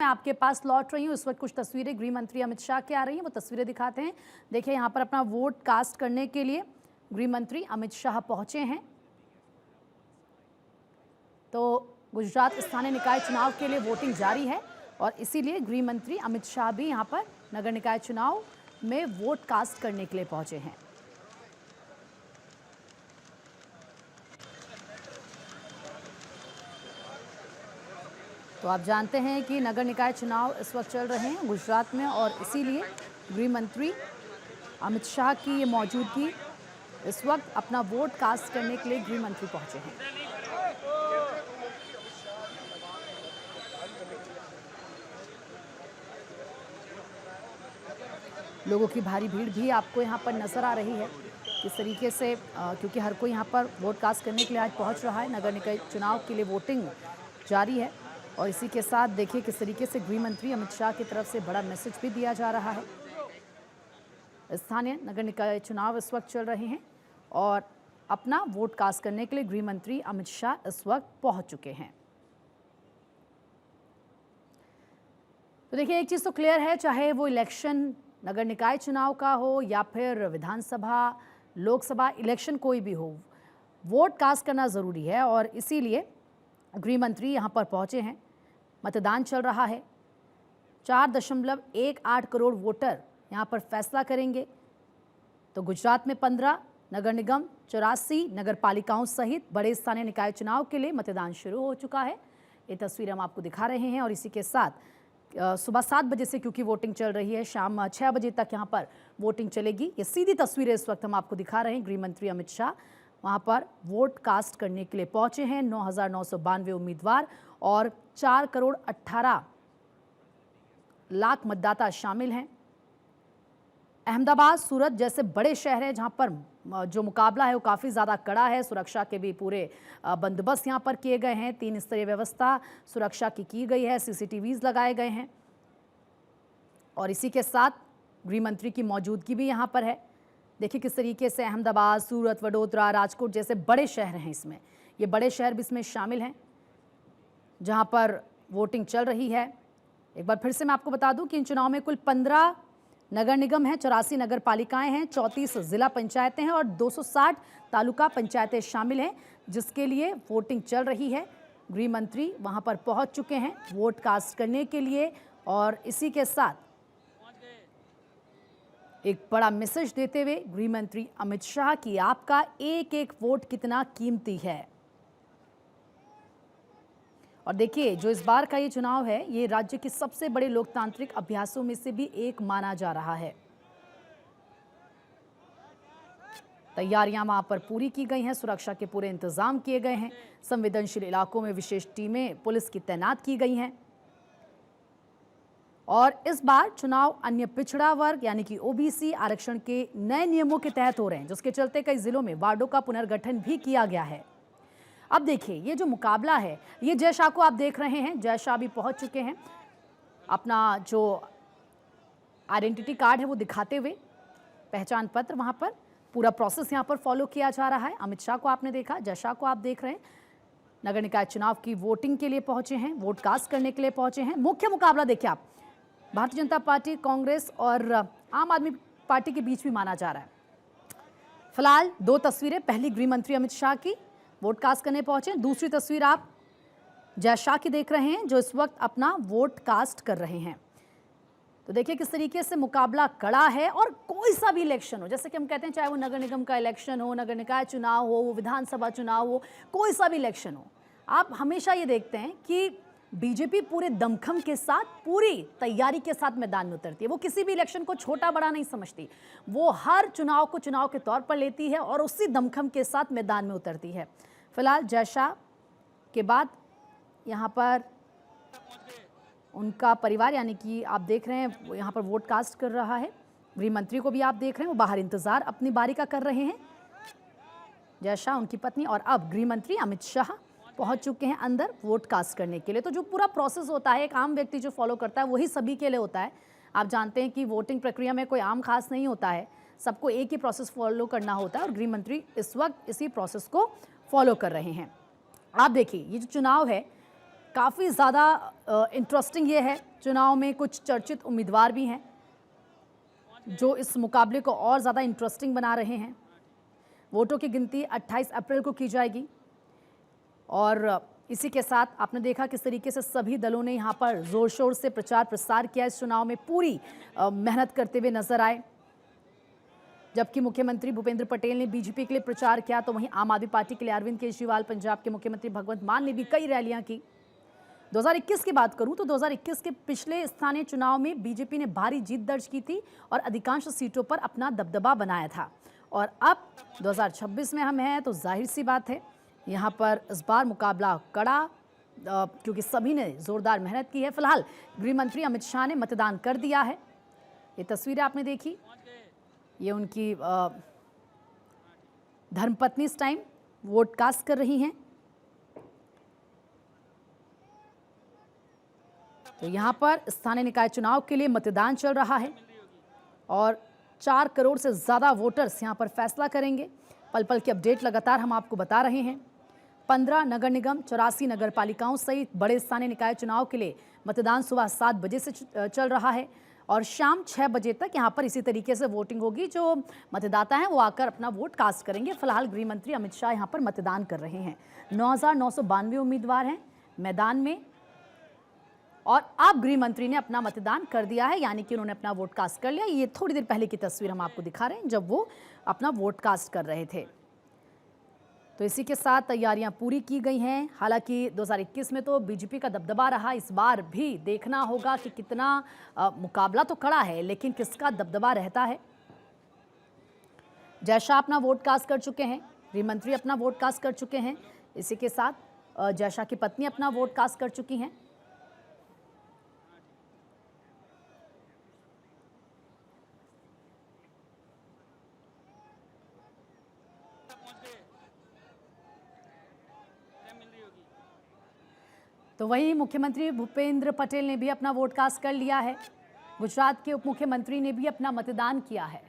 आपके पास लौट रही हूँ। इस वक्त कुछ तस्वीरें गृह मंत्री अमित शाह की आ रही हैं, वो तस्वीरें दिखाते हैं। देखिए यहाँ पर अपना वोट कास्ट करने के लिए गृह मंत्री अमित शाह पहुंचे हैं। तो गुजरात स्थानीय निकाय चुनाव के लिए वोटिंग जारी है और इसीलिए गृह मंत्री अमित शाह भी यहाँ पर नगर निकाय चुनाव में वोट कास्ट करने के लिए पहुंचे हैं। तो आप जानते हैं कि नगर निकाय चुनाव इस वक्त चल रहे हैं गुजरात में और इसीलिए गृह मंत्री अमित शाह की ये मौजूदगी इस वक्त अपना वोट कास्ट करने के लिए गृह मंत्री पहुंचे हैं। लोगों की भारी भीड़ भी आपको यहाँ पर नजर आ रही है किस तरीके से, क्योंकि हर कोई यहाँ पर वोट कास्ट करने के लिए आज पहुँच रहा है। नगर निकाय चुनाव के लिए वोटिंग जारी है और इसी के साथ देखिए किस तरीके से गृह मंत्री अमित शाह की तरफ से बड़ा मैसेज भी दिया जा रहा है। स्थानीय नगर निकाय चुनाव इस वक्त चल रहे हैं और अपना वोट कास्ट करने के लिए गृह मंत्री अमित शाह इस वक्त पहुंच चुके हैं। तो देखिए एक चीज़ तो क्लियर है, चाहे वो इलेक्शन नगर निकाय चुनाव का हो या फिर विधानसभा लोकसभा इलेक्शन कोई भी हो, वोट कास्ट करना ज़रूरी है और इसीलिए गृह मंत्री यहाँ पर पहुँचे हैं। मतदान चल रहा है। 4.18 करोड़ वोटर यहाँ पर फैसला करेंगे। तो गुजरात में 15 नगर निगम 84 नगर पालिकाओं सहित बड़े स्थानीय निकाय चुनाव के लिए मतदान शुरू हो चुका है। ये तस्वीर हम आपको दिखा रहे हैं और इसी के साथ सुबह 7 बजे से क्योंकि वोटिंग चल रही है, शाम 6 बजे तक यहाँ पर वोटिंग चलेगी। ये सीधी तस्वीरें इस वक्त हम आपको दिखा रहे हैं। गृह मंत्री अमित शाह वहाँ पर वोट कास्ट करने के लिए पहुँचे हैं। 9,992 उम्मीदवार और 4 करोड़ 18 लाख मतदाता शामिल हैं। अहमदाबाद, सूरत जैसे बड़े शहर हैं जहाँ पर जो मुकाबला है वो काफ़ी ज़्यादा कड़ा है। सुरक्षा के भी पूरे बंदोबस्त यहाँ पर किए गए हैं। 3 स्तरीय व्यवस्था सुरक्षा की गई है। CCTVs लगाए गए हैं और इसी के साथ गृह मंत्री की मौजूदगी भी यहाँ पर है। देखिए किस तरीके से अहमदाबाद, सूरत, वडोदरा, राजकोट जैसे बड़े शहर हैं इसमें, ये बड़े शहर भी इसमें शामिल हैं जहाँ पर वोटिंग चल रही है। एक बार फिर से मैं आपको बता दूं कि इन चुनाव में कुल 15 नगर निगम हैं, 84 नगर पालिकाएं हैं, 34 जिला पंचायतें हैं और 260 तालुका पंचायतें शामिल हैं जिसके लिए वोटिंग चल रही है। गृह मंत्री वहां पर पहुंच चुके हैं वोट कास्ट करने के लिए और इसी के साथ एक बड़ा मैसेज देते हुए गृह मंत्री अमित शाह की आपका एक एक वोट कितना कीमती है। और देखिए जो इस बार का ये चुनाव है ये राज्य के सबसे बड़े लोकतांत्रिक अभ्यासों में से भी एक माना जा रहा है। तैयारियां वहां पर पूरी की गई हैं, सुरक्षा के पूरे इंतजाम किए गए हैं। संवेदनशील इलाकों में विशेष टीमें पुलिस की तैनात की गई हैं और इस बार चुनाव अन्य पिछड़ा वर्ग यानी कि OBC आरक्षण के नए नियमों के तहत हो रहे हैं, जिसके चलते कई जिलों में वार्डों का पुनर्गठन भी किया गया है। अब देखिए ये जो मुकाबला है, ये जय शाह को आप देख रहे हैं, जय शाह भी पहुंच चुके हैं अपना जो आइडेंटिटी कार्ड है वो दिखाते हुए, पहचान पत्र वहां पर पूरा प्रोसेस यहां पर फॉलो किया जा रहा है। अमित शाह को आपने देखा, जय शाह को आप देख रहे हैं, नगर निकाय चुनाव की वोटिंग के लिए पहुंचे हैं, वोट कास्ट करने के लिए पहुंचे हैं। मुख्य मुकाबला देखिए आप, भारतीय जनता पार्टी, कांग्रेस और आम आदमी पार्टी के बीच भी माना जा रहा है। फिलहाल 2 तस्वीरें, पहली गृह मंत्री अमित शाह की वोट कास्ट करने पहुंचे, दूसरी तस्वीर आप जय शाह की देख रहे हैं जो इस वक्त अपना वोट कास्ट कर रहे हैं। तो देखिए किस तरीके से मुकाबला कड़ा है और कोई सा भी इलेक्शन हो, जैसे कि हम कहते हैं चाहे वो नगर निगम का इलेक्शन हो, नगर निकाय चुनाव हो, वो विधानसभा चुनाव हो, कोई सा भी इलेक्शन हो, आप हमेशा ये देखते हैं कि बीजेपी पूरे दमखम के साथ, पूरी तैयारी के साथ मैदान में उतरती है। वो किसी भी इलेक्शन को छोटा बड़ा नहीं समझती, वो हर चुनाव को चुनाव के तौर पर लेती है और उसी दमखम के साथ मैदान में उतरती है। फिलहाल जय शाह के बाद यहाँ पर उनका परिवार यानी कि आप देख रहे हैं वो यहाँ पर वोट कास्ट कर रहा है। गृह मंत्री को भी आप देख रहे हैं वो बाहर इंतजार अपनी बारी का कर रहे हैं, जय शाह, उनकी पत्नी, और अब गृह मंत्री अमित शाह पहुंच चुके हैं अंदर वोट कास्ट करने के लिए। तो जो पूरा प्रोसेस होता है एक आम व्यक्ति जो फॉलो करता है वही सभी के लिए होता है। आप जानते हैं कि वोटिंग प्रक्रिया में कोई आम खास नहीं होता है, सबको एक ही प्रोसेस फॉलो करना होता है और गृह मंत्री इस वक्त इसी प्रोसेस को फॉलो कर रहे हैं। आप देखिए ये जो चुनाव है काफ़ी ज़्यादा इंटरेस्टिंग ये है, चुनाव में कुछ चर्चित उम्मीदवार भी हैं जो इस मुकाबले को और ज़्यादा इंटरेस्टिंग बना रहे हैं। वोटों की गिनती 28 अप्रैल को की जाएगी और इसी के साथ आपने देखा किस तरीके से सभी दलों ने यहाँ पर जोर शोर से प्रचार प्रसार किया। इस चुनाव में पूरी मेहनत करते हुए नजर आए। जबकि मुख्यमंत्री भूपेंद्र पटेल ने बीजेपी के लिए प्रचार किया, तो वहीं आम आदमी पार्टी के लिए अरविंद केजरीवाल, पंजाब के मुख्यमंत्री भगवंत मान ने भी कई रैलियां की। 2021 की बात करूं तो 2021 के पिछले स्थानीय चुनाव में बीजेपी ने भारी जीत दर्ज की थी और अधिकांश सीटों पर अपना दबदबा बनाया था। और अब 2026 में हम हैं तो जाहिर सी बात है यहाँ पर इस बार मुकाबला कड़ा, क्योंकि सभी ने जोरदार मेहनत की है। फिलहाल गृह मंत्री अमित शाह ने मतदान कर दिया है। ये तस्वीरें आपने देखी, ये उनकी धर्मपत्नी इस टाइम वोट कास्ट कर रही हैं। तो यहाँ पर स्थानीय निकाय चुनाव के लिए मतदान चल रहा है और 4 करोड़ से ज़्यादा वोटर्स यहाँ पर फैसला करेंगे। पल पल की अपडेट लगातार हम आपको बता रहे हैं। 15 नगर निगम, 84 नगर पालिकाओं सहित बड़े स्थानीय निकाय चुनाव के लिए मतदान सुबह 7 बजे से चल रहा है और शाम 6 बजे तक यहाँ पर इसी तरीके से वोटिंग होगी। जो मतदाता हैं वो आकर अपना वोट कास्ट करेंगे। फिलहाल गृह मंत्री अमित शाह यहाँ पर मतदान कर रहे हैं। 9,992 उम्मीदवार हैं मैदान में और अब गृह मंत्री ने अपना मतदान कर दिया है, यानी कि उन्होंने अपना वोट कास्ट कर लिया। ये थोड़ी देर पहले की तस्वीर हम आपको दिखा रहे हैं जब वो अपना वोट कास्ट कर रहे थे। तो इसी के साथ तैयारियां पूरी की गई हैं। हालांकि 2021 में तो बीजेपी का दबदबा रहा, इस बार भी देखना होगा कि कितना मुकाबला तो कड़ा है लेकिन किसका दबदबा रहता है। जय शाह अपना वोट कास्ट कर चुके हैं, गृह मंत्री अपना वोट कास्ट कर चुके हैं। इसी के साथ जय शाह की पत्नी अपना वोट कास्ट कर चुकी हैं। तो वहीं मुख्यमंत्री भूपेंद्र पटेल ने भी अपना वोट कास्ट कर लिया है। गुजरात के उप मुख्यमंत्री ने भी अपना मतदान किया है।